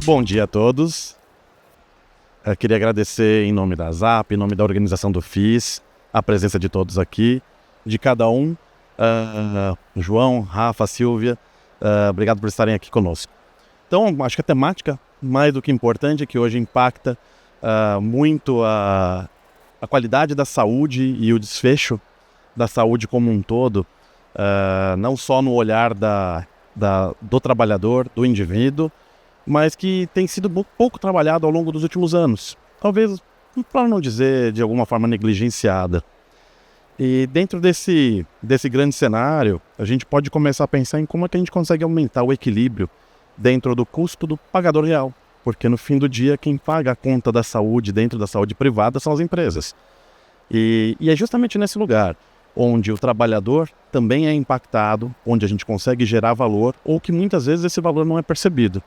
Bom dia a todos. Eu queria agradecer em nome da ZAP, em nome da organização do FIS, a presença de todos aqui, de cada um. João, Rafa, Silvia, obrigado por estarem aqui conosco. Então, acho que a temática, mais do que importante, é que hoje impacta muito a qualidade da saúde e o desfecho da saúde como um todo, não só no olhar do trabalhador, do indivíduo, mas que tem sido pouco trabalhado ao longo dos últimos anos. Talvez, para não dizer de alguma forma negligenciada. E dentro desse grande cenário, a gente pode começar a pensar em como é que a gente consegue aumentar o equilíbrio dentro do custo do pagador real. Porque no fim do dia, quem paga a conta da saúde dentro da saúde privada são as empresas. E é justamente nesse lugar onde o trabalhador também é impactado, onde a gente consegue gerar valor, ou que muitas vezes esse valor não é percebido.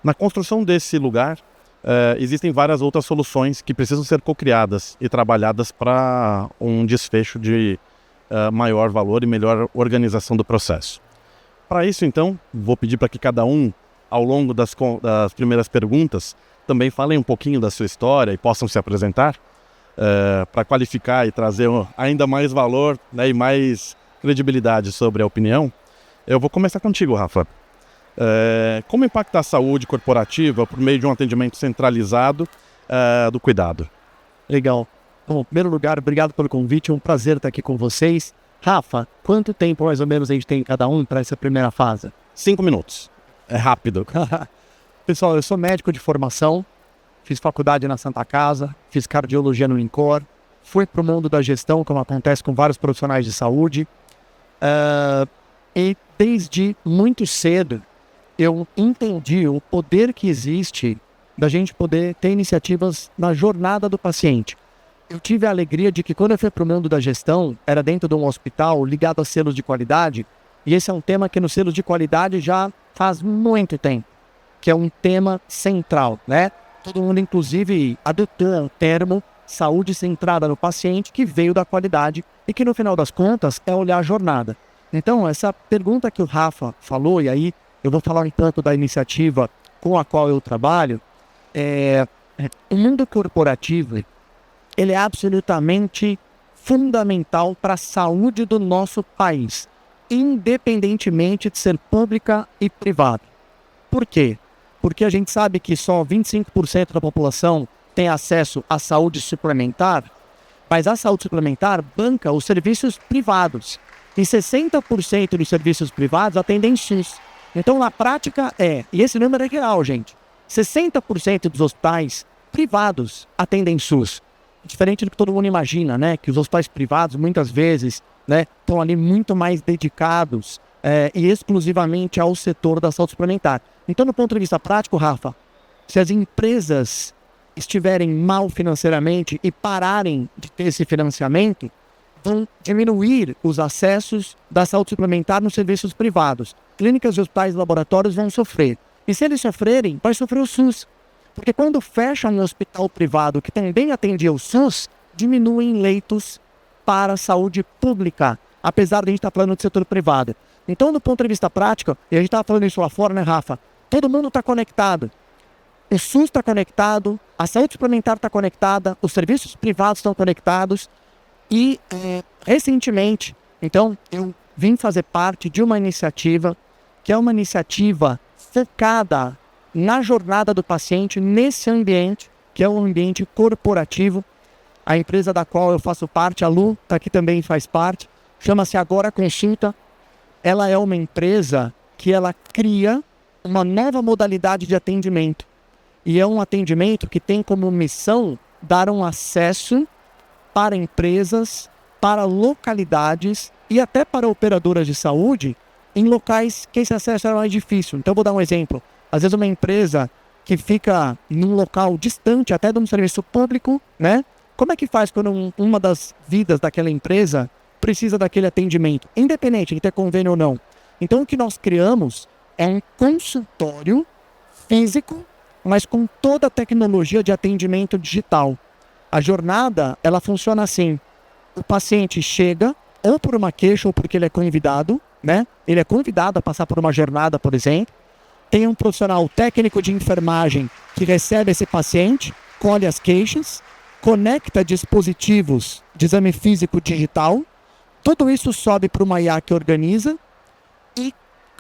Na construção desse lugar, existem várias outras soluções que precisam ser cocriadas e trabalhadas para um desfecho de maior valor e melhor organização do processo. Para isso, então, vou pedir para que cada um, ao longo das primeiras perguntas, também falem um pouquinho da sua história e possam se apresentar, para qualificar e trazer ainda mais valor, né, e mais credibilidade sobre a opinião. Eu vou começar contigo, Rafa. Como impacta a saúde corporativa por meio de um atendimento centralizado do cuidado? Legal. Bom, em primeiro lugar, obrigado pelo convite, é um prazer estar aqui com vocês. Rafa, quanto tempo mais ou menos a gente tem cada um para essa primeira fase? 5 minutos. É rápido. Pessoal, eu sou médico de formação, fiz faculdade na Santa Casa, fiz cardiologia no INCOR, fui para o mundo da gestão, como acontece com vários profissionais de saúde, e desde muito cedo eu entendi o poder que existe da gente poder ter iniciativas na jornada do paciente. Eu tive a alegria de que quando eu fui para o mundo da gestão, era dentro de um hospital ligado a selos de qualidade, e esse é um tema que nos selos de qualidade já faz muito tempo, que é um tema central, né? Todo mundo, inclusive, adotou o termo saúde centrada no paciente, que veio da qualidade e que, no final das contas, é olhar a jornada. Então, essa pergunta que o Rafa falou, e aí eu vou falar um tanto da iniciativa com a qual eu trabalho, o mundo corporativo, ele é absolutamente fundamental para a saúde do nosso país, independentemente de ser pública e privada. Por quê? Porque a gente sabe que só 25% da população tem acesso à saúde suplementar, mas a saúde suplementar banca os serviços privados. E 60% dos serviços privados atendem SUS. Então, na prática e esse número é real, gente, 60% dos hospitais privados atendem SUS. Diferente do que todo mundo imagina, né? Que os hospitais privados, muitas vezes, né, estão ali muito mais dedicados e exclusivamente ao setor da saúde suplementar. Então, do ponto de vista prático, Rafa, se as empresas estiverem mal financeiramente e pararem de ter esse financiamento, vão diminuir os acessos da saúde suplementar nos serviços privados. Clínicas, hospitais e laboratórios vão sofrer. E se eles sofrerem, vai sofrer o SUS. Porque quando fecha um hospital privado que também atendia o SUS, diminuem leitos para a saúde pública, apesar de a gente estar falando do setor privado. Então, do ponto de vista prático, e a gente estava falando isso lá fora, né, Rafa? Todo mundo está conectado. O SUS está conectado, a saúde suplementar está conectada, os serviços privados estão conectados. E, recentemente, então, eu vim fazer parte de uma iniciativa que é uma iniciativa focada na jornada do paciente nesse ambiente, que é um ambiente corporativo. A empresa da qual eu faço parte, a Lu, aqui também faz parte, chama-se Agora Consulta. Ela é uma empresa que ela cria uma nova modalidade de atendimento. E é um atendimento que tem como missão dar um acesso para empresas, para localidades e até para operadoras de saúde em locais que esse acesso é mais difícil. Então, vou dar um exemplo. Às vezes uma empresa que fica num local distante até de um serviço público, né? Como é que faz quando uma das vidas daquela empresa precisa daquele atendimento, independente de ter convênio ou não? Então, o que nós criamos é um consultório físico, mas com toda a tecnologia de atendimento digital. A jornada, ela funciona assim. O paciente chega, ou por uma queixa, ou porque ele é convidado, né? Ele é convidado a passar por uma jornada, por exemplo. tem um profissional técnico de enfermagem que recebe esse paciente, colhe as queixas, conecta dispositivos de exame físico digital, tudo isso sobe para uma IA que organiza e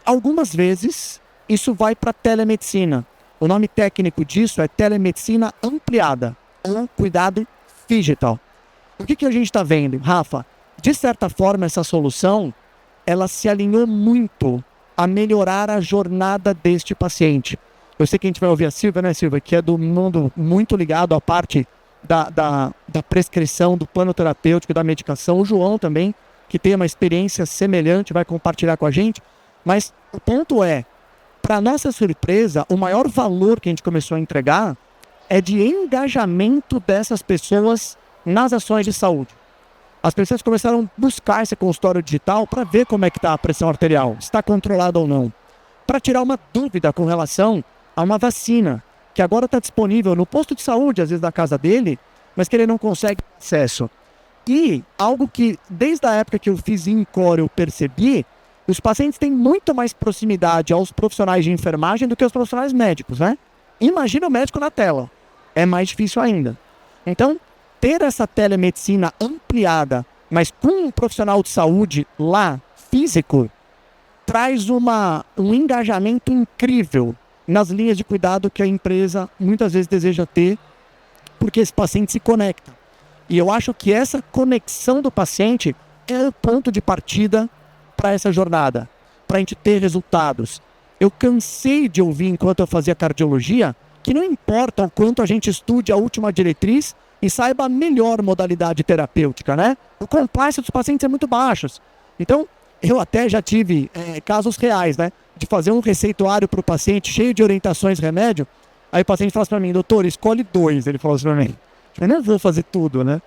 algumas vezes isso vai para telemedicina. O nome técnico disso é telemedicina ampliada ou cuidado digital. O que a gente está vendo, Rafa? De certa forma, essa solução ela se alinhou muito a melhorar a jornada deste paciente. Eu sei que a gente vai ouvir a Silvia, né, Silvia, que é do mundo muito ligado à parte da prescrição, do plano terapêutico, da medicação. O João também, que tem uma experiência semelhante, vai compartilhar com a gente. Mas o ponto é, para nossa surpresa, o maior valor que a gente começou a entregar é de engajamento dessas pessoas nas ações de saúde. As pessoas começaram a buscar esse consultório digital para ver como é que está a pressão arterial, se está controlada ou não. Para tirar uma dúvida com relação a uma vacina, que agora está disponível no posto de saúde, às vezes da casa dele, mas que ele não consegue acesso. E algo que, desde a época que eu fiz InCore, eu percebi, os pacientes têm muito mais proximidade aos profissionais de enfermagem do que aos profissionais médicos, né? Imagina o médico na tela. É mais difícil ainda. Então, ter essa telemedicina ampliada, mas com um profissional de saúde lá, físico, traz um engajamento incrível nas linhas de cuidado que a empresa muitas vezes deseja ter, porque esse paciente se conecta. E eu acho que essa conexão do paciente é o ponto de partida para essa jornada, para a gente ter resultados. Eu cansei de ouvir, enquanto eu fazia cardiologia, que não importa o quanto a gente estude a última diretriz e saiba a melhor modalidade terapêutica, né? O compliance dos pacientes é muito baixo. Então, eu até já tive casos reais, né? De fazer um receituário para o paciente cheio de orientações de remédio. Aí o paciente fala para mim, doutor, escolhe 2. Ele falou assim para mim, eu não vou fazer tudo, né?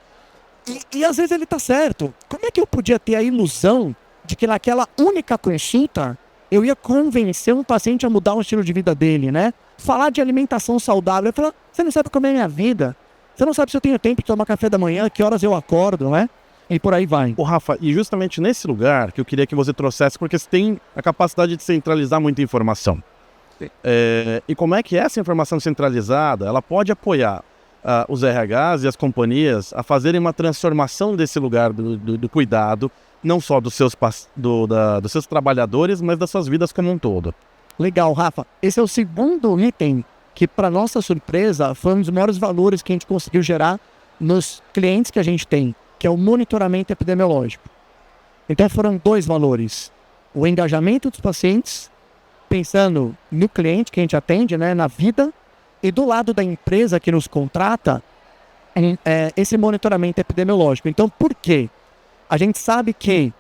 E às vezes ele tá certo. Como é que eu podia ter a ilusão de que naquela única consulta eu ia convencer um paciente a mudar o estilo de vida dele, né? Falar de alimentação saudável. Eu falo, você não sabe como é a minha vida. Você não sabe se eu tenho tempo de tomar café da manhã, que horas eu acordo, né? E por aí vai. Ô Rafa, e justamente nesse lugar que eu queria que você trouxesse, porque você tem a capacidade de centralizar muita informação. E como é que essa informação centralizada, ela pode apoiar os RHs e as companhias a fazerem uma transformação desse lugar do cuidado, não só dos seus trabalhadores, mas das suas vidas como um todo. Legal, Rafa. Esse é o segundo item que, para nossa surpresa, foi um dos maiores valores que a gente conseguiu gerar nos clientes que a gente tem, que é o monitoramento epidemiológico. Então foram 2 valores. O engajamento dos pacientes, pensando no cliente que a gente atende, né, na vida, e do lado da empresa que nos contrata, esse monitoramento epidemiológico. Então, por quê? A gente sabe que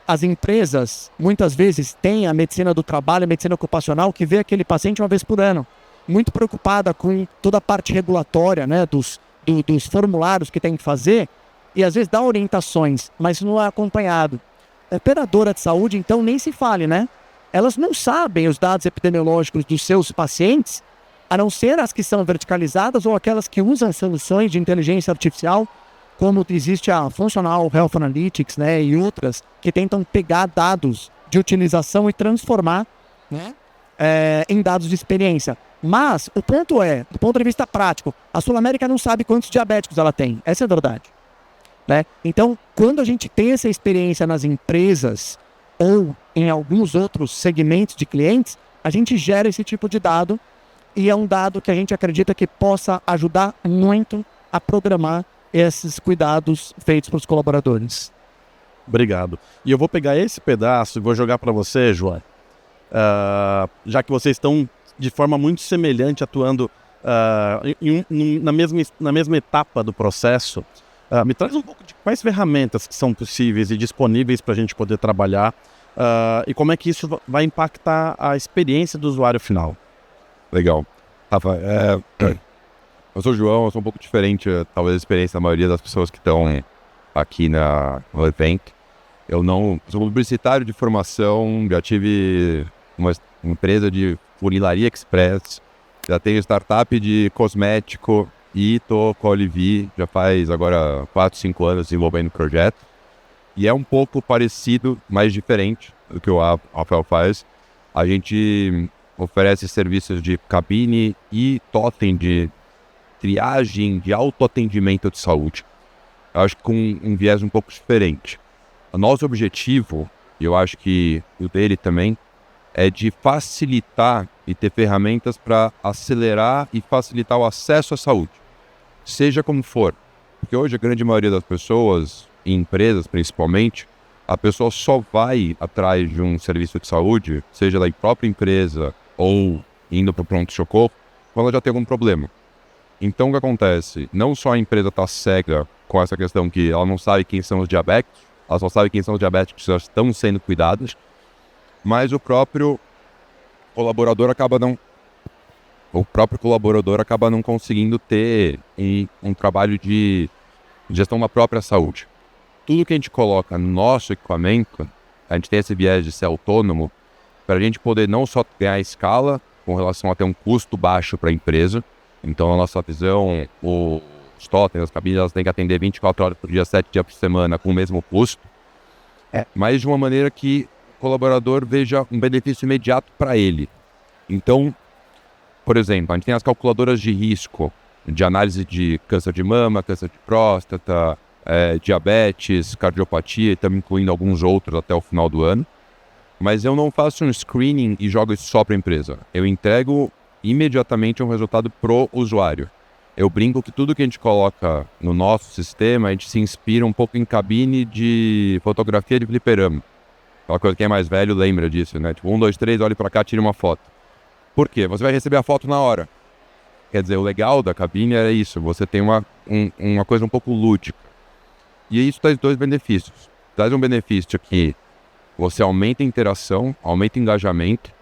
as empresas, muitas vezes, têm a medicina do trabalho, a medicina ocupacional, que vê aquele paciente uma vez por ano, muito preocupada com toda a parte regulatória, né, dos formulários que tem que fazer, e às vezes dá orientações, mas não é acompanhado. A operadora de saúde, então, nem se fale, né? Elas não sabem os dados epidemiológicos dos seus pacientes, a não ser as que são verticalizadas ou aquelas que usam soluções de inteligência artificial, como existe a Functional Health Analytics, né, e outras, que tentam pegar dados de utilização e transformar, né, em dados de experiência. Mas o ponto é, do ponto de vista prático, a Sul América não sabe quantos diabéticos ela tem. Essa é a verdade, né? Então, quando a gente tem essa experiência nas empresas ou em alguns outros segmentos de clientes, a gente gera esse tipo de dado e é um dado que a gente acredita que possa ajudar muito a programar esses cuidados feitos para os colaboradores. Obrigado. E eu vou pegar esse pedaço e vou jogar para você, João. Já que vocês estão de forma muito semelhante atuando na mesma etapa do processo, me traz um pouco de quais ferramentas que são possíveis e disponíveis para a gente poder trabalhar e como é que isso vai impactar a experiência do usuário final. Legal. Rafa, eu sou o João, eu sou um pouco diferente, talvez, da experiência da maioria das pessoas que estão aqui no evento. Eu sou publicitário de formação, já tive uma empresa de funilaria express, já tenho startup de cosmético e estou com a Olivi já faz agora 4, 5 anos desenvolvendo o projeto. E é um pouco parecido, mas diferente do que o Rafael faz. A gente oferece serviços de cabine e totem de triagem, de autoatendimento de saúde. Eu acho que com um viés um pouco diferente. O nosso objetivo, e eu acho que o dele também, é de facilitar e ter ferramentas para acelerar e facilitar o acesso à saúde, seja como for. Porque hoje a grande maioria das pessoas, em empresas principalmente, a pessoa só vai atrás de um serviço de saúde, seja da própria empresa ou indo para o pronto-socorro, quando ela já tem algum problema. Então o que acontece? Não só a empresa está cega com essa questão que ela não sabe quem são os diabéticos, ela só sabe quem são os diabéticos que já estão sendo cuidados, mas o próprio colaborador acaba não conseguindo ter um trabalho de gestão da própria saúde. Tudo que a gente coloca no nosso equipamento, a gente tem esse viés de ser autônomo, para a gente poder não só ganhar escala com relação a ter um custo baixo para a empresa. Então, na nossa visão, os totens, as cabines, elas têm que atender 24 horas por dia, 7 dias por semana, com o mesmo custo, mas de uma maneira que o colaborador veja um benefício imediato para ele. Então, por exemplo, a gente tem as calculadoras de risco, de análise de câncer de mama, câncer de próstata, diabetes, cardiopatia, e estamos incluindo alguns outros até o final do ano. Mas eu não faço um screening e jogo isso só para a empresa. Eu entrego imediatamente um resultado pro usuário. Eu brinco que tudo que a gente coloca no nosso sistema, a gente se inspira um pouco em cabine de fotografia de fliperama. Aquela coisa que é mais velho lembra disso, né? Tipo, 1, 2, 3, olhe para cá, tire uma foto. Por quê? Você vai receber a foto na hora. Quer dizer, o legal da cabine é isso, você tem uma coisa um pouco lúdica. E isso traz dois benefícios. Traz um benefício que você aumenta a interação, aumenta o engajamento,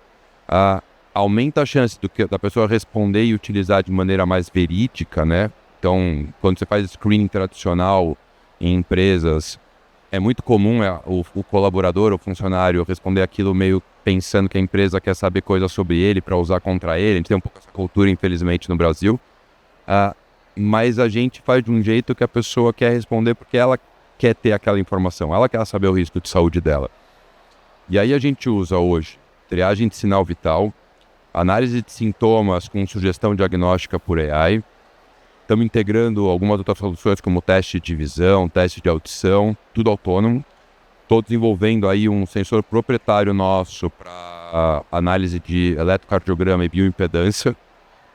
aumenta a chance da pessoa responder e utilizar de maneira mais verídica, né? Então, quando você faz screening tradicional em empresas, é muito comum o colaborador, o funcionário, responder aquilo meio pensando que a empresa quer saber coisas sobre ele para usar contra ele. A gente tem um pouco essa cultura, infelizmente, no Brasil. Mas a gente faz de um jeito que a pessoa quer responder porque ela quer ter aquela informação, ela quer saber o risco de saúde dela. E aí a gente usa hoje triagem de sinal vital, análise de sintomas com sugestão diagnóstica por AI. Estamos integrando algumas outras soluções como teste de visão, teste de audição, tudo autônomo. Estou desenvolvendo aí um sensor proprietário nosso para análise de eletrocardiograma e bioimpedância.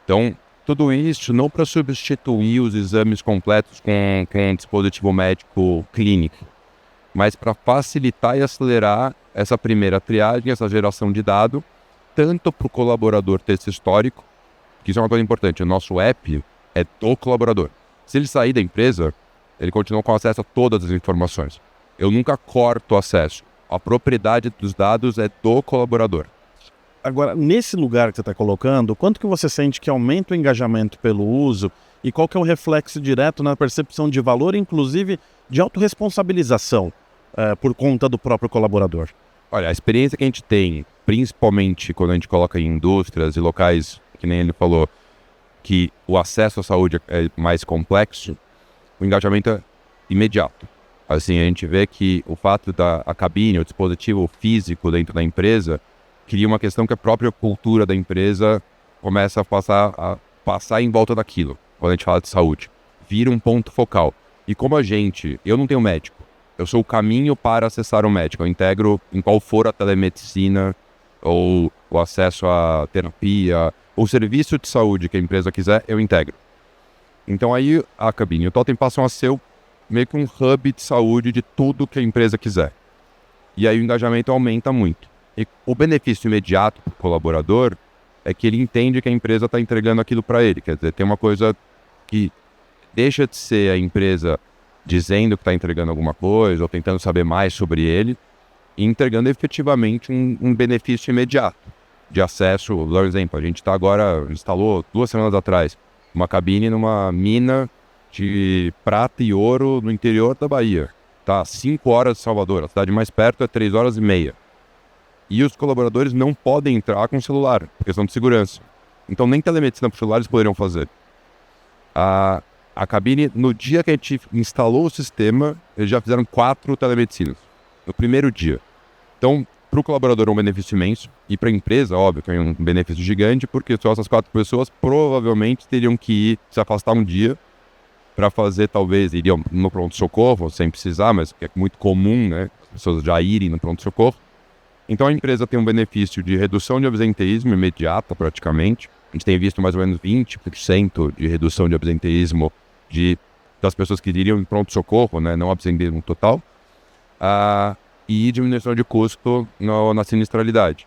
Então, tudo isso não para substituir os exames completos com dispositivo médico clínico, mas para facilitar e acelerar essa primeira triagem, essa geração de dado, tanto para o colaborador ter esse histórico, que isso é uma coisa importante, o nosso app é do colaborador. Se ele sair da empresa, ele continua com acesso a todas as informações. Eu nunca corto o acesso. A propriedade dos dados é do colaborador. Agora, nesse lugar que você está colocando, quanto que você sente que aumenta o engajamento pelo uso e qual que é o reflexo direto na percepção de valor, inclusive de autorresponsabilização por conta do próprio colaborador? Olha, a experiência que a gente tem, principalmente quando a gente coloca em indústrias e locais, que nem ele falou, que o acesso à saúde é mais complexo, o engajamento é imediato. Assim, a gente vê que o fato da cabine, o dispositivo físico dentro da empresa, cria uma questão que a própria cultura da empresa começa a passar em volta daquilo, quando a gente fala de saúde. Vira um ponto focal. E como eu não tenho médico, eu sou o caminho para acessar o médico. Eu integro em qual for a telemedicina, ou o acesso à terapia, o serviço de saúde que a empresa quiser, eu integro. Então aí a cabine e o totem passam a ser meio que um hub de saúde de tudo que a empresa quiser. E aí o engajamento aumenta muito. E o benefício imediato para o colaborador é que ele entende que a empresa está entregando aquilo para ele. Quer dizer, tem uma coisa que deixa de ser a empresa dizendo que está entregando alguma coisa ou tentando saber mais sobre ele e entregando efetivamente um benefício imediato de acesso. Por exemplo, a gente instalou 2 semanas atrás uma cabine numa mina de prata e ouro no interior da Bahia. Tá, 5 horas de Salvador, a cidade mais perto é 3 horas e meia. E os colaboradores não podem entrar com celular, por questão de segurança. Então nem telemedicina por celular eles poderiam fazer. A cabine, no dia que a gente instalou o sistema, eles já fizeram 4 telemedicinas, no primeiro dia. Então, para o colaborador é um benefício imenso e para a empresa, óbvio, que é um benefício gigante, porque só essas 4 pessoas provavelmente teriam que ir se afastar um dia para fazer, talvez, iriam no pronto-socorro, sem precisar, mas é muito comum, né, as pessoas já irem no pronto-socorro. Então a empresa tem um benefício de redução de absenteísmo imediata, praticamente. A gente tem visto mais ou menos 20% de redução de absenteísmo das pessoas que iriam em pronto-socorro, né, não absenteísmo total. E diminuição de custo na sinistralidade.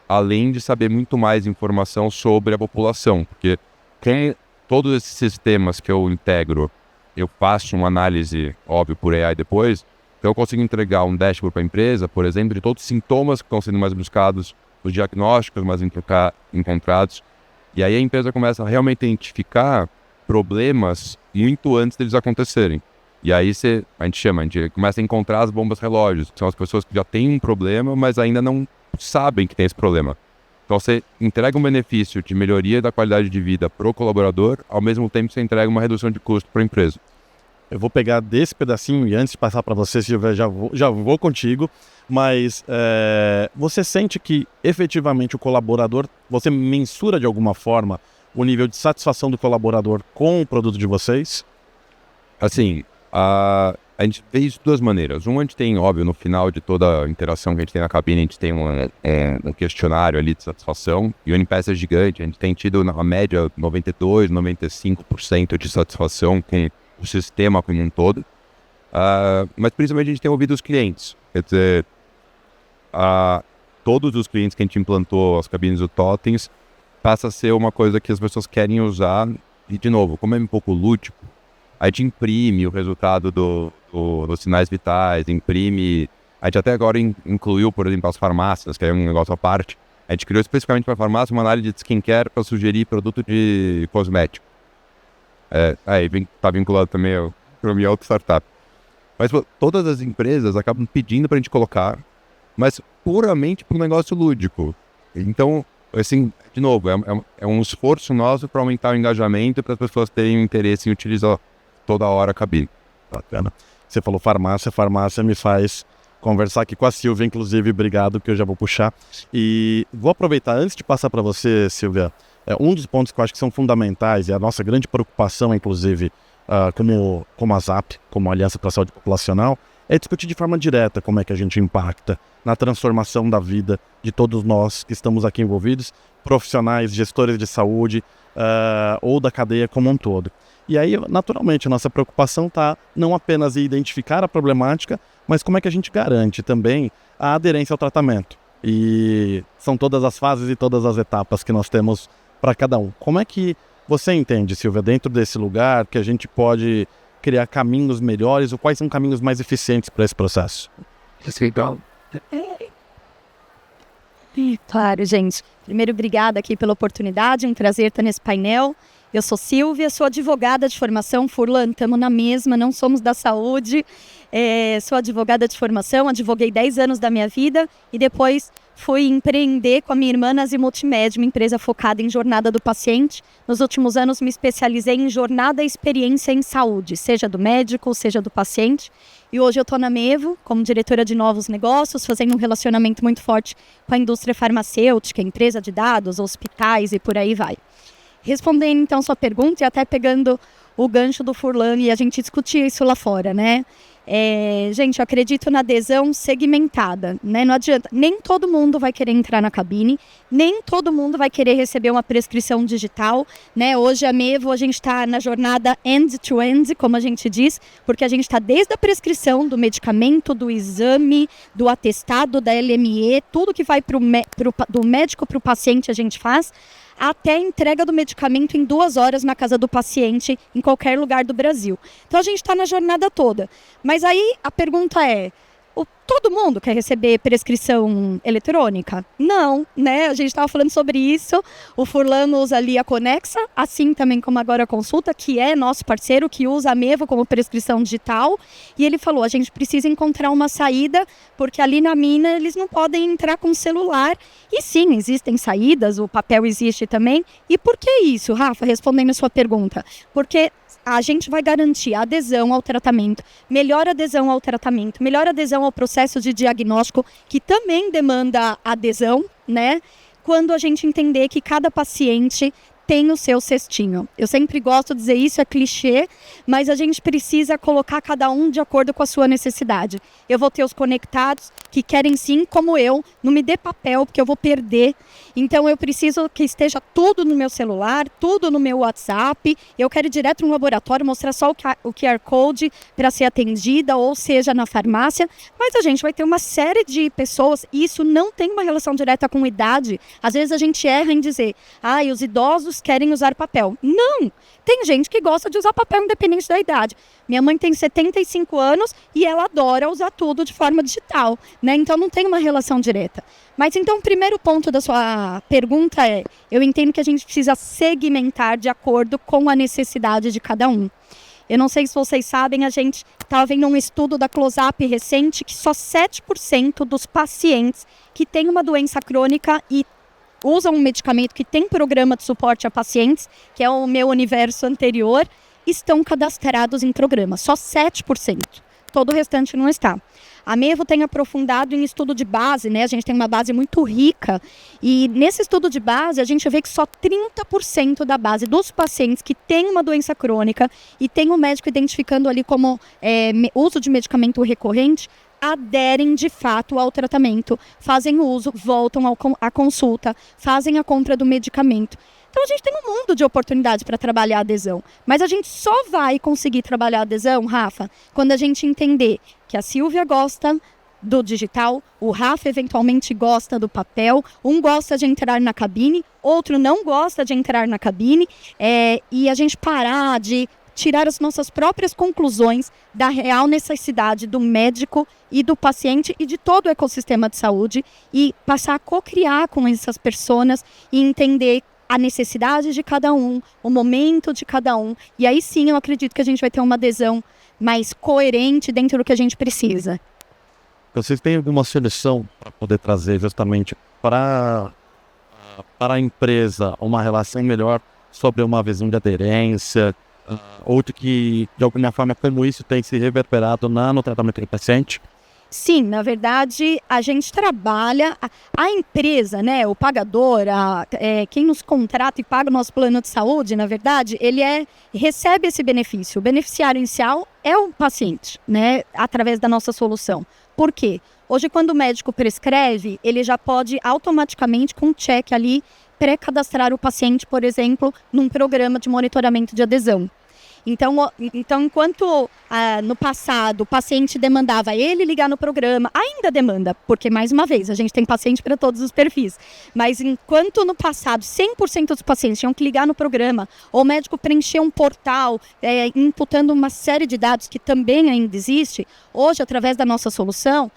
Além de saber muito mais informação sobre a população, porque com todos esses sistemas que eu integro, eu faço uma análise, óbvio, por AI depois, então eu consigo entregar um dashboard para a empresa, por exemplo, de todos os sintomas que estão sendo mais buscados, os diagnósticos mais encontrados, e aí a empresa começa a realmente identificar problemas muito antes deles acontecerem. E aí a gente começa a encontrar as bombas relógios, que são as pessoas que já têm um problema, mas ainda não sabem que tem esse problema. Então você entrega um benefício de melhoria da qualidade de vida para o colaborador, ao mesmo tempo você entrega uma redução de custo para a empresa. Eu vou pegar desse pedacinho e antes de passar para você, Silvia, já vou contigo, mas você sente que efetivamente o colaborador, você mensura de alguma forma o nível de satisfação do colaborador com o produto de vocês? Assim, a gente vê isso de 2 maneiras. A gente tem, óbvio, no final de toda a interação que a gente tem na cabine, a gente tem um questionário ali de satisfação, e o NPS é gigante, a gente tem tido na média 92%, 95% de satisfação com o sistema como um todo, mas principalmente a gente tem ouvido os clientes, quer dizer, todos os clientes que a gente implantou as cabines do Totens passa a ser uma coisa que as pessoas querem usar, e de novo, como é um pouco lúdico, a gente imprime o resultado dos sinais vitais, a gente até agora incluiu, por exemplo, as farmácias, que é um negócio à parte. A gente criou especificamente para a farmácia uma análise de skincare para sugerir produto de cosmético. Aí está vinculado também para a minha outra startup. Mas todas as empresas acabam pedindo para a gente colocar, mas puramente para um negócio lúdico. Então, assim, de novo, é um esforço nosso para aumentar o engajamento e para as pessoas terem interesse em utilizar toda hora a cabine. Bacana. Você falou farmácia me faz conversar aqui com a Silvia, inclusive, obrigado, que eu já vou puxar. E vou aproveitar, antes de passar para você, Silvia, um dos pontos que eu acho que são fundamentais, e a nossa grande preocupação, inclusive, como a ZAP, como Aliança para a Saúde Populacional, é discutir de forma direta como é que a gente impacta na transformação da vida de todos nós que estamos aqui envolvidos, profissionais, gestores de saúde, ou da cadeia como um todo. E aí, naturalmente, a nossa preocupação está não apenas em identificar a problemática, mas como é que a gente garante também a aderência ao tratamento. E são todas as fases e todas as etapas que nós temos para cada um. Como é que você entende, Silvia, dentro desse lugar, que a gente pode criar caminhos melhores, ou quais são caminhos mais eficientes para esse processo? Claro, gente. Primeiro, obrigada aqui pela oportunidade, um prazer estar nesse painel. Eu sou Silvia, sou advogada de formação, Furlan, estamos na mesma, não somos da saúde. Sou advogada de formação, advoguei 10 anos da minha vida e depois fui empreender com a minha irmã na Zimultimed, uma empresa focada em jornada do paciente. Nos últimos anos me especializei em jornada e experiência em saúde, seja do médico, seja do paciente. E hoje eu estou na Mevo, como diretora de novos negócios, fazendo um relacionamento muito forte com a indústria farmacêutica, empresa de dados, hospitais e por aí vai. Respondendo então sua pergunta e até pegando o gancho do Furlan e a gente discutir isso lá fora, né? Gente, eu acredito na adesão segmentada, né? Não adianta, nem todo mundo vai querer entrar na cabine, nem todo mundo vai querer receber uma prescrição digital, né? Hoje a Mevo, a gente está na jornada end-to-end, como a gente diz, porque a gente está desde a prescrição do medicamento, do exame, do atestado, da LME, tudo que vai do médico para o paciente a gente faz, até a entrega do medicamento em 2 horas na casa do paciente, em qualquer lugar do Brasil. Então a gente está na jornada toda. Mas aí a pergunta é, todo mundo quer receber prescrição eletrônica? Não, né? A gente estava falando sobre isso. O Furlan usa ali a Conexa, assim também como agora a Consulta, que é nosso parceiro, que usa a Mevo como prescrição digital. E ele falou, a gente precisa encontrar uma saída, porque ali na mina eles não podem entrar com celular. E sim, existem saídas, o papel existe também. E por que isso, Rafa? Respondendo a sua pergunta. Porque a gente vai garantir a adesão ao tratamento, melhor adesão ao tratamento, melhor adesão ao processo de diagnóstico, que também demanda adesão, né? Quando a gente entender que cada paciente tem o seu cestinho. Eu sempre gosto de dizer isso, é clichê, mas a gente precisa colocar cada um de acordo com a sua necessidade. Eu vou ter os conectados que querem sim, como eu, não me dê papel, porque eu vou perder. Então eu preciso que esteja tudo no meu celular, tudo no meu WhatsApp. Eu quero ir direto no laboratório, mostrar só o QR Code para ser atendida, ou seja, na farmácia. Mas a gente vai ter uma série de pessoas, e isso não tem uma relação direta com idade. Às vezes a gente erra em dizer, os idosos querem usar papel. Não! Tem gente que gosta de usar papel independente da idade. Minha mãe tem 75 anos e ela adora usar tudo de forma digital, né? Então não tem uma relação direta. Mas então o primeiro ponto da sua pergunta é, eu entendo que a gente precisa segmentar de acordo com a necessidade de cada um. Eu não sei se vocês sabem, a gente estava vendo um estudo da Close-Up recente que só 7% dos pacientes que têm uma doença crônica e usam um medicamento que tem programa de suporte a pacientes, que é o meu universo anterior, estão cadastrados em programa. Só 7%. Todo o restante não está. A Mevo tem aprofundado em estudo de base, né? A gente tem uma base muito rica. E nesse estudo de base, a gente vê que só 30% da base dos pacientes que têm uma doença crônica e tem o médico identificando ali como uso de medicamento recorrente, aderem de fato ao tratamento, fazem uso, voltam à consulta, fazem a compra do medicamento. Então a gente tem um mundo de oportunidades para trabalhar a adesão, mas a gente só vai conseguir trabalhar a adesão, Rafa, quando a gente entender que a Silvia gosta do digital, o Rafa eventualmente gosta do papel, um gosta de entrar na cabine, outro não gosta de entrar na cabine, e a gente parar de tirar as nossas próprias conclusões da real necessidade do médico e do paciente e de todo o ecossistema de saúde e passar a co-criar com essas pessoas e entender a necessidade de cada um, o momento de cada um. E aí sim eu acredito que a gente vai ter uma adesão mais coerente dentro do que a gente precisa. Vocês têm alguma solução para poder trazer justamente para a empresa uma relação melhor sobre uma visão de aderência, ou de que, de alguma forma, como isso tem se reverberado no tratamento do paciente? Sim, na verdade, a gente trabalha, a empresa, né, o pagador, quem nos contrata e paga o nosso plano de saúde, na verdade, ele recebe esse benefício. O beneficiário inicial é o paciente, né, através da nossa solução. Por quê? Hoje, quando o médico prescreve, ele já pode automaticamente, com um check ali, pré-cadastrar o paciente, por exemplo, num programa de monitoramento de adesão. Então enquanto no passado o paciente demandava ele ligar no programa, ainda demanda, porque mais uma vez, a gente tem paciente para todos os perfis, mas enquanto no passado 100% dos pacientes tinham que ligar no programa, ou o médico preencher um portal, imputando uma série de dados que também ainda existe, hoje através da nossa solução,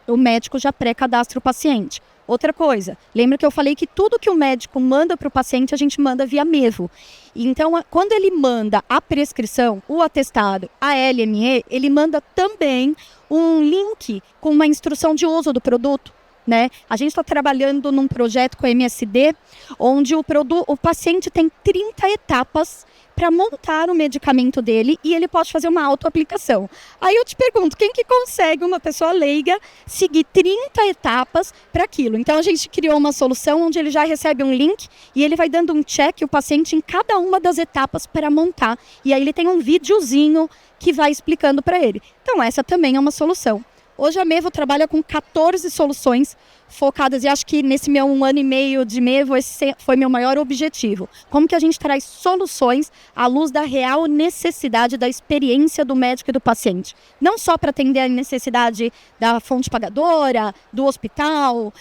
o médico já pré-cadastra o paciente. Outra coisa, lembra que eu falei que tudo que o médico manda para o paciente, a gente manda via Mevo. Então, quando ele manda a prescrição, o atestado, a LME, ele manda também um link com uma instrução de uso do produto, né? A gente está trabalhando num projeto com a MSD, onde o paciente tem 30 etapas para montar o medicamento dele e ele pode fazer uma autoaplicação. Aí eu te pergunto, quem que consegue uma pessoa leiga seguir 30 etapas para aquilo? Então a gente criou uma solução onde ele já recebe um link e ele vai dando um check, o paciente, em cada uma das etapas para montar. E aí ele tem um videozinho que vai explicando para ele. Então essa também é uma solução. Hoje a Mevo trabalha com 14 soluções focadas, e acho que nesse meu 1 ano e meio de Mevo, esse foi meu maior objetivo. Como que a gente traz soluções à luz da real necessidade da experiência do médico e do paciente. Não só para atender a necessidade da fonte pagadora, do hospital,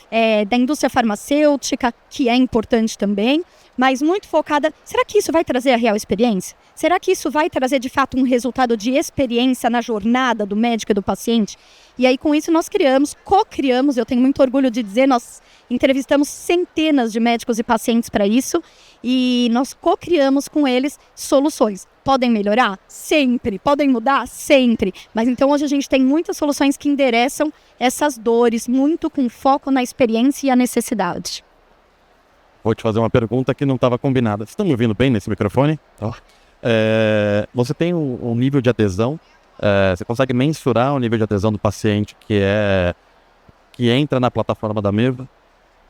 da indústria farmacêutica, que é importante também, mas muito focada, será que isso vai trazer a real experiência? Será que isso vai trazer de fato um resultado de experiência na jornada do médico e do paciente? E aí com isso nós co-criamos, eu tenho muito orgulho de dizer, nós entrevistamos centenas de médicos e pacientes para isso e nós co-criamos com eles soluções. Podem melhorar? Sempre. Podem mudar? Sempre. Mas então hoje a gente tem muitas soluções que endereçam essas dores, muito com foco na experiência e a necessidade. Vou te fazer uma pergunta que não estava combinada. Vocês estão me ouvindo bem nesse microfone? Você tem um nível de adesão, você consegue mensurar o nível de adesão do paciente que entra na plataforma da Meva?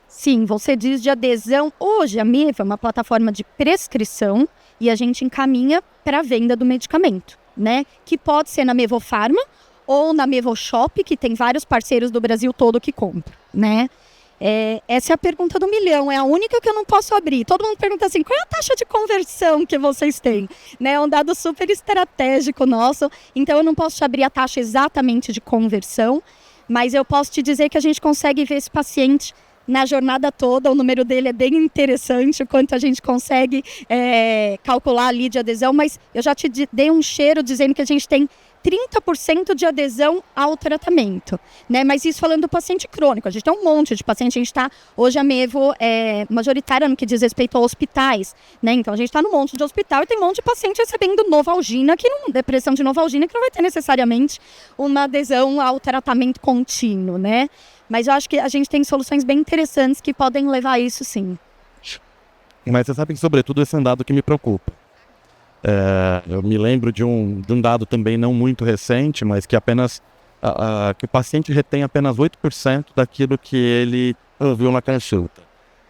Sim, você diz de adesão. Hoje a Meva é uma plataforma de prescrição e a gente encaminha para a venda do medicamento, né? Que pode ser na Mevofarma ou na Mevoshop, que tem vários parceiros do Brasil todo que compram, né? Essa é a pergunta do milhão, é a única que eu não posso abrir. Todo mundo pergunta assim, qual é a taxa de conversão que vocês têm? Né? É um dado super estratégico nosso, então eu não posso te abrir a taxa exatamente de conversão, mas eu posso te dizer que a gente consegue ver esse paciente na jornada toda. O número dele é bem interessante, o quanto a gente consegue calcular ali de adesão, mas eu já te dei um cheiro dizendo que a gente tem 30% de adesão ao tratamento, né? Mas isso falando do paciente crônico, a gente tem um monte de paciente, a gente está, hoje a Mevo é majoritária no que diz respeito a hospitais, né? Então a gente está num monte de hospital e tem um monte de paciente recebendo Novalgina, depressão de Novalgina, que não vai ter necessariamente uma adesão ao tratamento contínuo, né? Mas eu acho que a gente tem soluções bem interessantes que podem levar a isso, sim. Mas você sabe que, sobretudo, esse é um dado que me preocupa. Eu me lembro de um dado também não muito recente, mas que que o paciente retém apenas 8% daquilo que ele ouviu na consulta.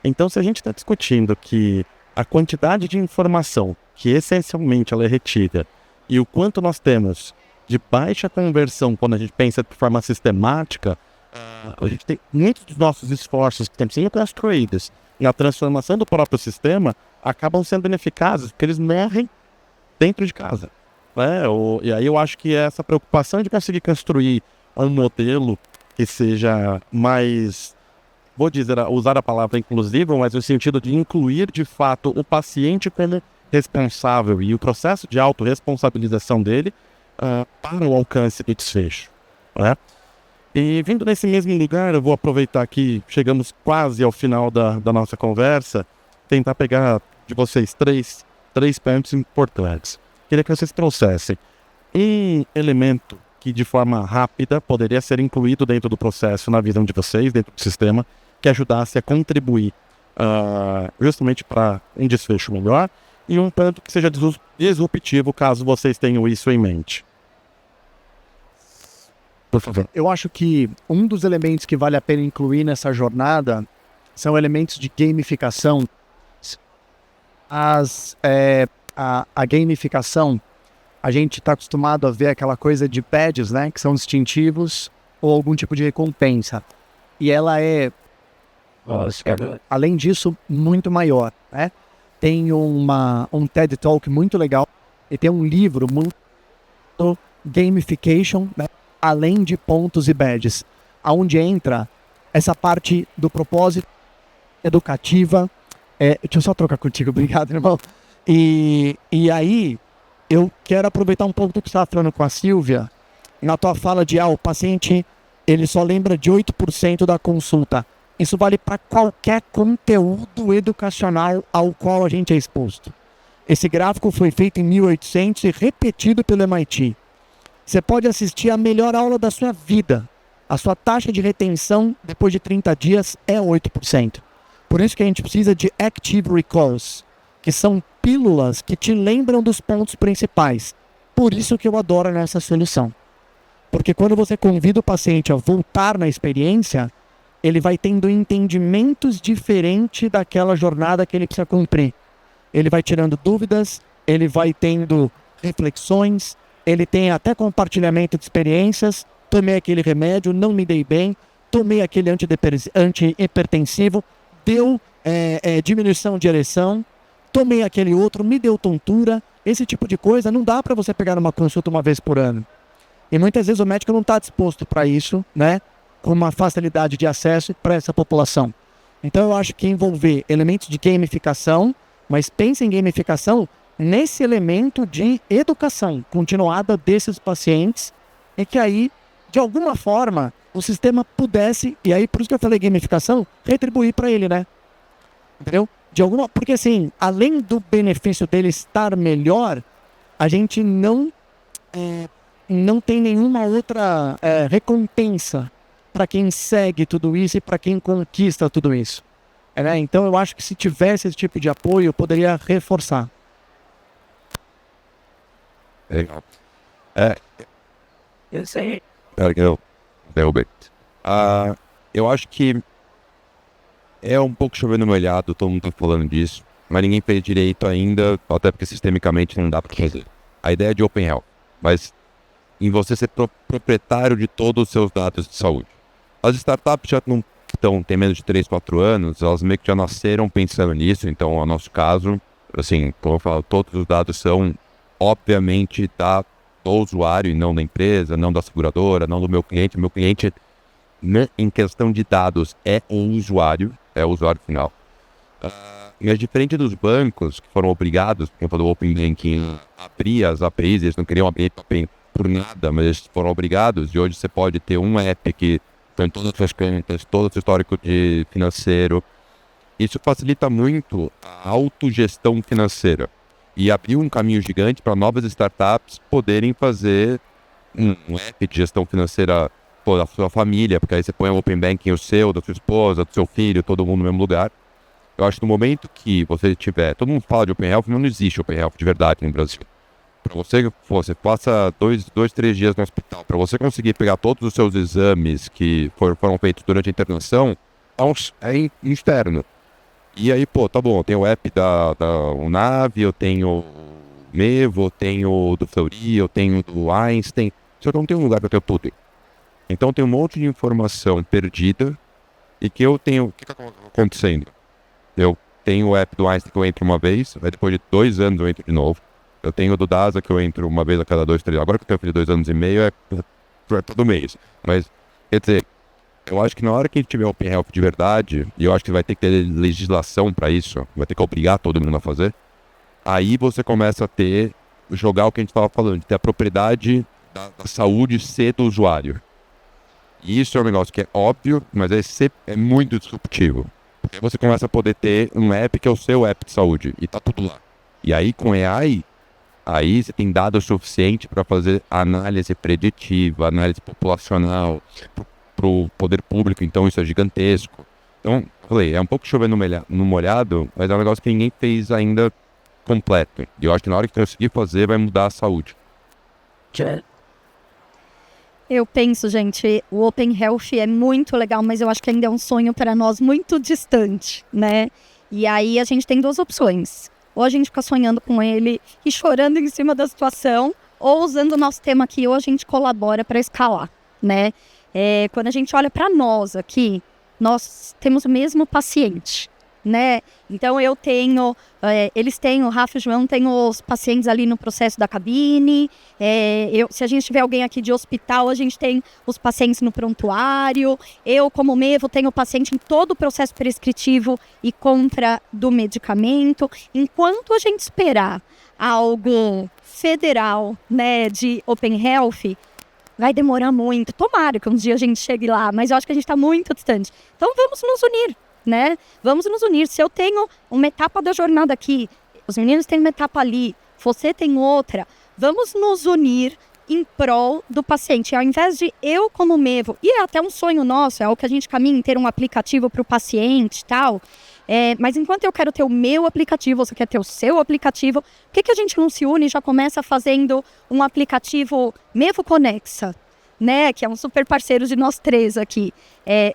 Então, se a gente está discutindo que a quantidade de informação que essencialmente ela é retida e o quanto nós temos de baixa conversão quando a gente pensa de forma sistemática, a gente tem muitos dos nossos esforços que têm sido construídos na transformação do próprio sistema acabam sendo ineficazes, porque eles morrem dentro de casa, né? E aí eu acho que essa preocupação de conseguir construir um modelo que seja mais, usar a palavra inclusivo, mas no sentido de incluir de fato o paciente como responsável e o processo de autorresponsabilização dele para o alcance do desfecho, né? E vindo nesse mesmo lugar, eu vou aproveitar que chegamos quase ao final da nossa conversa, tentar pegar de vocês três pontos importantes. Queria que vocês trouxessem um elemento que de forma rápida poderia ser incluído dentro do processo, na visão de vocês, dentro do sistema, que ajudasse a contribuir justamente para um desfecho melhor, e um ponto que seja disruptivo, caso vocês tenham isso em mente. Por favor. Eu acho que um dos elementos que vale a pena incluir nessa jornada são elementos de gamificação. A gamificação, a gente está acostumado a ver aquela coisa de badges, né, que são distintivos ou algum tipo de recompensa. E ela além disso, muito maior, né? Tem um TED Talk muito legal e tem um livro muito gamification, né? Além de pontos e badges, aonde entra essa parte do propósito educativa. Deixa eu só trocar contigo, obrigado, irmão. E aí, eu quero aproveitar um pouco do que você estava falando com a Silvia, na tua fala de o paciente, ele só lembra de 8% da consulta. Isso vale para qualquer conteúdo educacional ao qual a gente é exposto. Esse gráfico foi feito em 1800 e repetido pelo MIT. Você pode assistir a melhor aula da sua vida. A sua taxa de retenção depois de 30 dias é 8%. Por isso que a gente precisa de Active Recalls, que são pílulas que te lembram dos pontos principais. Por isso que eu adoro nessa solução. Porque quando você convida o paciente a voltar na experiência, ele vai tendo entendimentos diferentes daquela jornada que ele precisa cumprir. Ele vai tirando dúvidas, ele vai tendo reflexões, ele tem até compartilhamento de experiências. Tomei aquele remédio, não me dei bem. Tomei aquele antihipertensivo, deu diminuição de ereção. Tomei aquele outro, me deu tontura. Esse tipo de coisa não dá para você pegar numa consulta uma vez por ano. E muitas vezes o médico não está disposto para isso, né? Com uma facilidade de acesso para essa população. Então eu acho que envolver elementos de gamificação, mas pense em gamificação nesse elemento de educação continuada desses pacientes, e que aí, de alguma forma, o sistema pudesse, e aí por isso que eu falei gamificação, retribuir para ele, né? Entendeu? Porque assim, além do benefício dele estar melhor, a gente não tem nenhuma outra recompensa para quem segue tudo isso e para quem conquista tudo isso. Né? Então eu acho que se tivesse esse tipo de apoio, eu poderia reforçar. Legal. Eu sei. Eu derrubei. Eu acho que é um pouco chovendo molhado, todo mundo tá falando disso, mas ninguém fez direito ainda, até porque sistemicamente não dá para fazer. A ideia de Open Health, mas em você ser proprietário de todos os seus dados de saúde. As startups já não têm menos de 3, 4 anos, elas meio que já nasceram pensando nisso, então, no nosso caso, assim, como eu falo, todos os dados são, obviamente, do usuário e não da empresa, não da seguradora, não do meu cliente. Meu cliente, em questão de dados, é um usuário, é o usuário final. Mas diferente dos bancos, que foram obrigados, por exemplo, do Open Banking, a abrir as APIs, eles não queriam abrir API por nada, mas eles foram obrigados, e hoje você pode ter um app que tem todas as suas contas, todo o seu histórico de financeiro. Isso facilita muito a autogestão financeira e abriu um caminho gigante para novas startups poderem fazer um app de gestão financeira da sua família, porque aí você põe o Open Banking, o seu, da sua esposa, do seu filho, todo mundo no mesmo lugar. Eu acho que no momento que você tiver... Todo mundo fala de Open Health, mas não existe Open Health de verdade no Brasil. Para você passa 2, 3 dias no hospital, para você conseguir pegar todos os seus exames que foram feitos durante a internação, é externo. E aí, tá bom, eu tenho o app da Unav, eu tenho o Mevo, eu tenho o do Fleury, eu tenho o do Einstein. Só que eu não tenho um lugar para ter tudo. Então tem um monte de informação perdida e que eu tenho... O que está acontecendo? Eu tenho o app do Einstein que eu entro uma vez, aí depois de 2 anos eu entro de novo. Eu tenho o do DASA que eu entro uma vez a cada 2, 3... Agora que eu tenho filho de 2 anos e meio, é todo mês. Mas, quer dizer, eu acho que na hora que a gente tiver Open Health de verdade, e eu acho que vai ter que ter legislação para isso, vai ter que obrigar todo mundo a fazer, aí você começa a jogar o que a gente estava falando, de ter a propriedade da saúde ser do usuário. E isso é um negócio que é óbvio, mas é muito disruptivo. Porque você começa a poder ter um app que é o seu app de saúde, e tá tudo lá. E aí com AI, aí você tem dados suficiente para fazer análise preditiva, análise populacional, para o poder público, então isso é gigantesco. Então, falei, é um pouco chovendo no molhado, mas é um negócio que ninguém fez ainda completo. E eu acho que na hora que conseguir fazer, vai mudar a saúde. Eu penso, gente, o Open Health é muito legal, mas eu acho que ainda é um sonho para nós muito distante, né? E aí a gente tem 2 opções. Ou a gente fica sonhando com ele e chorando em cima da situação, ou usando o nosso tema aqui, ou a gente colabora para escalar, né? Quando a gente olha para nós aqui, nós temos o mesmo paciente, né? Então eu tenho, eles têm, o Rafa e o João têm os pacientes ali no processo da cabine, se a gente tiver alguém aqui de hospital, a gente tem os pacientes no prontuário, eu como Mevo tenho o paciente em todo o processo prescritivo e compra do medicamento. Enquanto a gente esperar algo federal, né, de Open Health, vai demorar muito. Tomara que um dia a gente chegue lá, mas eu acho que a gente está muito distante. Então vamos nos unir, né? Vamos nos unir. Se eu tenho uma etapa da jornada aqui, os meninos têm uma etapa ali, você tem outra, vamos nos unir em prol do paciente. Ao invés de eu como Mevo, e é até um sonho nosso, é o que a gente caminha em ter um aplicativo para o paciente e tal, mas enquanto eu quero ter o meu aplicativo, você quer ter o seu aplicativo, por que a gente não se une e já começa fazendo um aplicativo Mevo Conexa, né? Que é um super parceiro de nós 3 aqui.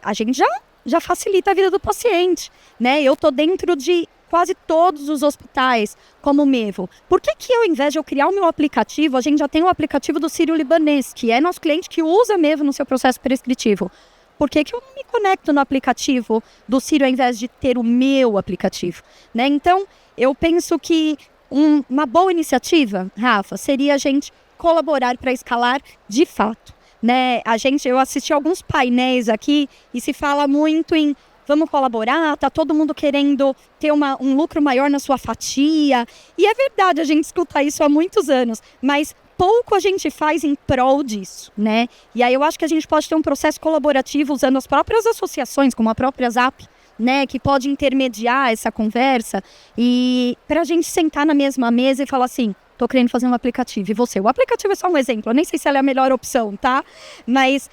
A gente já facilita a vida do paciente, né? Eu tô dentro de quase todos os hospitais como Mevo. Por que ao invés de eu criar o meu aplicativo, a gente já tem o aplicativo do Sírio-Libanês, que é nosso cliente que usa Mevo no seu processo prescritivo? Por que eu não me conecto no aplicativo do Sírio ao invés de ter o meu aplicativo, né? Então, eu penso que uma boa iniciativa, Rafa, seria a gente colaborar para escalar de fato, né? Eu assisti alguns painéis aqui e se fala muito em vamos colaborar, tá todo mundo querendo ter um lucro maior na sua fatia. E é verdade, a gente escuta isso há muitos anos, mas pouco a gente faz em prol disso, né? E aí eu acho que a gente pode ter um processo colaborativo usando as próprias associações, como a própria ZAP, né? Que pode intermediar essa conversa e para a gente sentar na mesma mesa e falar assim, tô querendo fazer um aplicativo, e você? O aplicativo é só um exemplo, eu nem sei se ela é a melhor opção, tá? Mas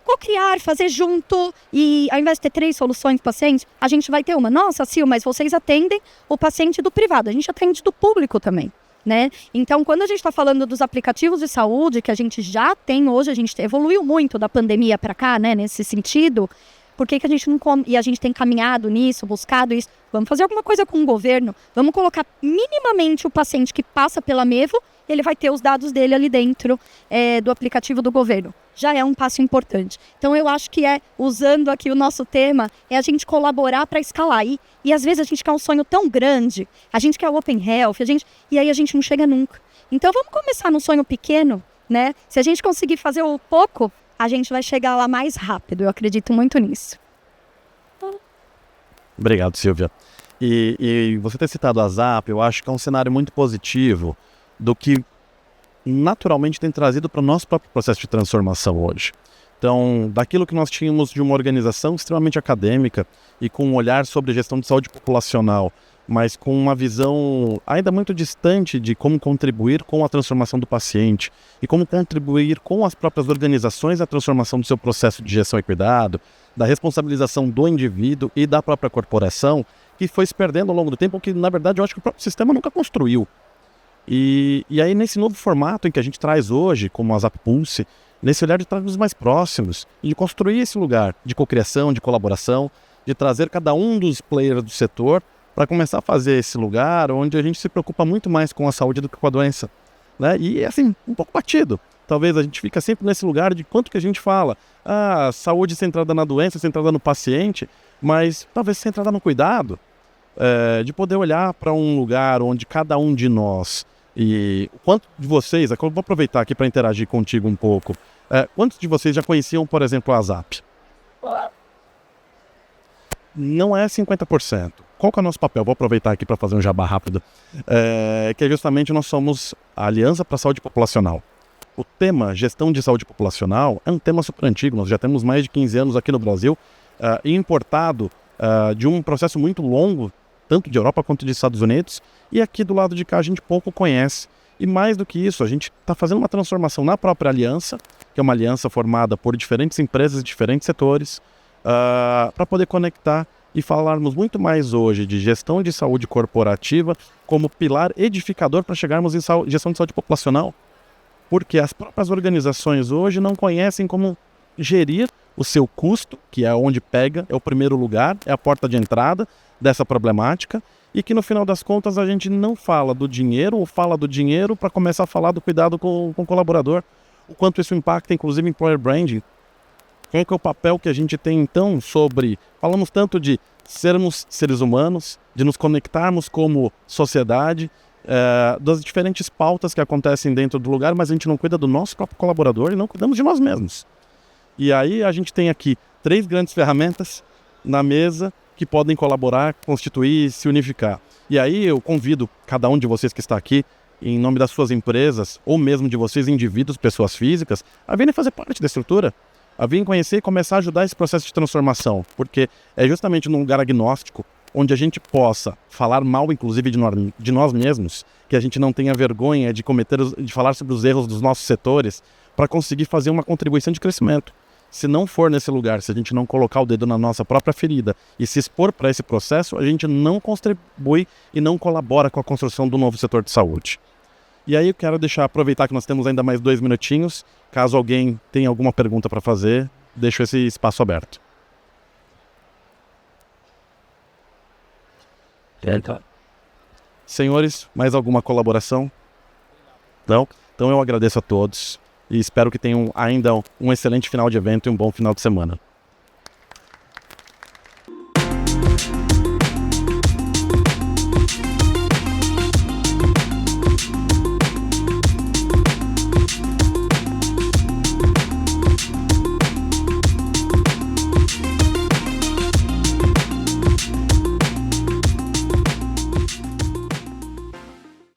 co-criar, fazer junto, e ao invés de ter 3 soluções para pacientes, a gente vai ter uma. Nossa, Sil, mas vocês atendem o paciente do privado, a gente atende do público também, né? Então, quando a gente está falando dos aplicativos de saúde, que a gente já tem hoje, a gente evoluiu muito da pandemia para cá, né, nesse sentido, por que a gente não e a gente tem caminhado nisso, buscado isso? Vamos fazer alguma coisa com o governo, vamos colocar minimamente o paciente que passa pela Mevo, ele vai ter os dados dele ali dentro do aplicativo do governo. Já é um passo importante. Então, eu acho que usando aqui o nosso tema, a gente colaborar para escalar. E às vezes a gente quer um sonho tão grande, a gente quer o Open Health, e aí a gente não chega nunca. Então, vamos começar num sonho pequeno, né? Se a gente conseguir fazer o pouco, a gente vai chegar lá mais rápido. Eu acredito muito nisso. Obrigado, Silvia. E você ter citado a Zap, eu acho que é um cenário muito positivo do que naturalmente tem trazido para o nosso próprio processo de transformação hoje. Então, daquilo que nós tínhamos de uma organização extremamente acadêmica e com um olhar sobre gestão de saúde populacional, mas com uma visão ainda muito distante de como contribuir com a transformação do paciente e como contribuir com as próprias organizações à transformação do seu processo de gestão e cuidado, da responsabilização do indivíduo e da própria corporação, que foi se perdendo ao longo do tempo, que na verdade eu acho que o próprio sistema nunca construiu. E aí nesse novo formato em que a gente traz hoje, como a Zap Pulse, nesse olhar de estarmos mais próximos e de construir esse lugar de cocriação, de colaboração, de trazer cada um dos players do setor para começar a fazer esse lugar onde a gente se preocupa muito mais com a saúde do que com a doença, né? E assim, um pouco batido. Talvez a gente fica sempre nesse lugar de quanto que a gente fala, saúde centrada na doença, centrada no paciente, mas talvez centrada no cuidado, de poder olhar para um lugar onde cada um de nós, e quanto de vocês, eu vou aproveitar aqui para interagir contigo um pouco, quantos de vocês já conheciam, por exemplo, a Zap? Não é 50%. Qual que é o nosso papel? Vou aproveitar aqui para fazer um jabá rápido. Que é justamente nós somos a Aliança para a Saúde Populacional. O tema gestão de saúde populacional é um tema super antigo. Nós já temos mais de 15 anos aqui no Brasil, importado de um processo muito longo, tanto de Europa quanto dos Estados Unidos, e aqui do lado de cá a gente pouco conhece. E mais do que isso, a gente está fazendo uma transformação na própria aliança, que é uma aliança formada por diferentes empresas e diferentes setores, para poder conectar e falarmos muito mais hoje de gestão de saúde corporativa como pilar edificador para chegarmos em gestão de saúde populacional. Porque as próprias organizações hoje não conhecem como gerir o seu custo, que é onde pega, é o primeiro lugar, é a porta de entrada dessa problemática, e que no final das contas a gente não fala do dinheiro, ou fala do dinheiro para começar a falar do cuidado com o colaborador. O quanto isso impacta, inclusive, employer branding. Qual que é o papel que a gente tem, então, sobre... Falamos tanto de sermos seres humanos, de nos conectarmos como sociedade, das diferentes pautas que acontecem dentro do lugar, mas a gente não cuida do nosso próprio colaborador e não cuidamos de nós mesmos. E aí a gente tem aqui 3 grandes ferramentas na mesa que podem colaborar, constituir e se unificar. E aí eu convido cada um de vocês que está aqui, em nome das suas empresas, ou mesmo de vocês, indivíduos, pessoas físicas, a virem fazer parte da estrutura, a virem conhecer e começar a ajudar esse processo de transformação, porque é justamente num lugar agnóstico, onde a gente possa falar mal, inclusive, de nós mesmos, que a gente não tenha vergonha de falar sobre os erros dos nossos setores, para conseguir fazer uma contribuição de crescimento. Se não for nesse lugar, se a gente não colocar o dedo na nossa própria ferida e se expor para esse processo, a gente não contribui e não colabora com a construção do novo setor de saúde. E aí eu quero aproveitar que nós temos ainda mais 2 minutinhos, caso alguém tenha alguma pergunta para fazer, deixo esse espaço aberto. Senhores, mais alguma colaboração? Não? Então eu agradeço a todos e espero que tenham ainda um excelente final de evento e um bom final de semana.